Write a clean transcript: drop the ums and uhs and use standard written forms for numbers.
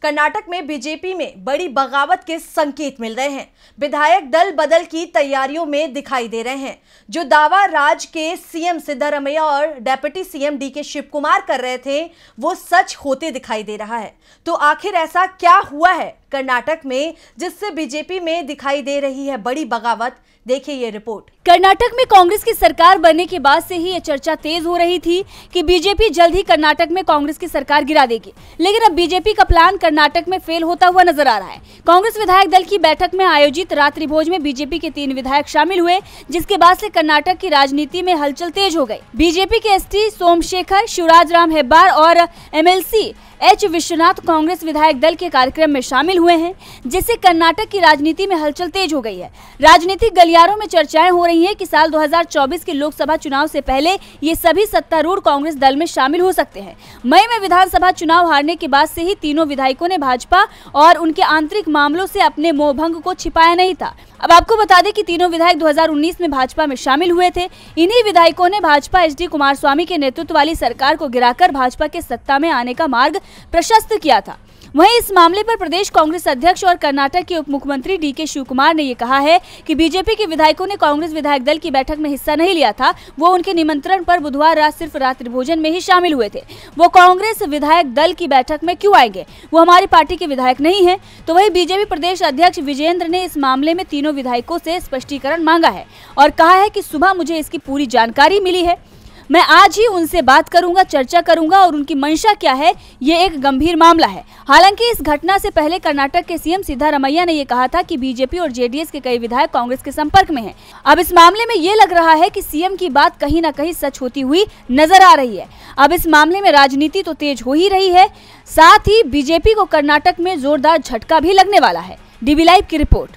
कर्नाटक में बीजेपी में बड़ी बगावत के संकेत मिल रहे हैं। विधायक दल बदल की तैयारियों में दिखाई दे रहे हैं। जो दावा राज्य के सीएम सिद्धारमैया और deputy CM DK Shivakumar कर रहे थे, वो सच होते दिखाई दे रहा है। तो आखिर ऐसा क्या हुआ है कर्नाटक में जिससे बीजेपी में दिखाई दे रही है बड़ी बगावत? देखिए ये रिपोर्ट। कर्नाटक में कांग्रेस की सरकार बनने के बाद से ही ये चर्चा तेज हो रही थी कि बीजेपी जल्द ही कर्नाटक में कांग्रेस की सरकार गिरा देगी, लेकिन अब बीजेपी का प्लान कर्नाटक में फेल होता हुआ नजर आ रहा है। कांग्रेस विधायक दल की बैठक में आयोजित रात्रि भोज में बीजेपी के 3 विधायक शामिल हुए, जिसके बाद से कर्नाटक की राजनीति में हलचल तेज हो गई। बीजेपी के एसटी सोमशेखर, शिवराज राम हेब्बार और एमएलसी एच विश्वनाथ कांग्रेस विधायक दल के कार्यक्रम में शामिल हुए हैं, जिससे कर्नाटक की राजनीति में हलचल तेज हो गई है। राजनीतिक गलियारों में चर्चाएं हो रही हैं कि साल 2024 के लोकसभा चुनाव से पहले ये सभी सत्तारूढ़ कांग्रेस दल में शामिल हो सकते हैं। मई में विधानसभा चुनाव हारने के बाद से ही तीनों विधायकों ने भाजपा और उनके आंतरिक मामलों से अपने मोहभंग को छिपाया नहीं था। अब आपको बता दें कि तीनों विधायक 2019 में भाजपा में शामिल हुए थे। इन्हीं विधायकों ने भाजपा एचडी कुमारस्वामी के नेतृत्व वाली सरकार को गिराकर भाजपा के सत्ता में आने का मार्ग प्रशस्त किया था। वहीं इस मामले पर प्रदेश कांग्रेस अध्यक्ष और कर्नाटक के उप मुख्यमंत्री डीके शिव कुमार ने ये कहा है कि बीजेपी के विधायकों ने कांग्रेस विधायक दल की बैठक में हिस्सा नहीं लिया था। वो उनके निमंत्रण पर बुधवार रात सिर्फ रात्रि भोजन में ही शामिल हुए थे। वो कांग्रेस विधायक दल की बैठक में क्यों आएंगे? वो हमारी पार्टी के विधायक नहीं है। तो वही बीजेपी प्रदेश अध्यक्ष विजेंद्र ने इस मामले में तीनों विधायकों से स्पष्टीकरण मांगा है और कहा है कि सुबह मुझे इसकी पूरी जानकारी मिली है। मैं आज ही उनसे बात करूंगा, चर्चा करूंगा और उनकी मंशा क्या है, ये एक गंभीर मामला है। हालांकि इस घटना से पहले कर्नाटक के सीएम सिद्धारमैया ने ये कहा था कि बीजेपी और जेडीएस के कई विधायक कांग्रेस के संपर्क में हैं। अब इस मामले में ये लग रहा है कि सीएम की बात कहीं न कहीं सच होती हुई नजर आ रही है। अब इस मामले में राजनीति तो तेज हो ही रही है, साथ ही बीजेपी को कर्नाटक में जोरदार झटका भी लगने वाला है। डीबी लाइव की रिपोर्ट।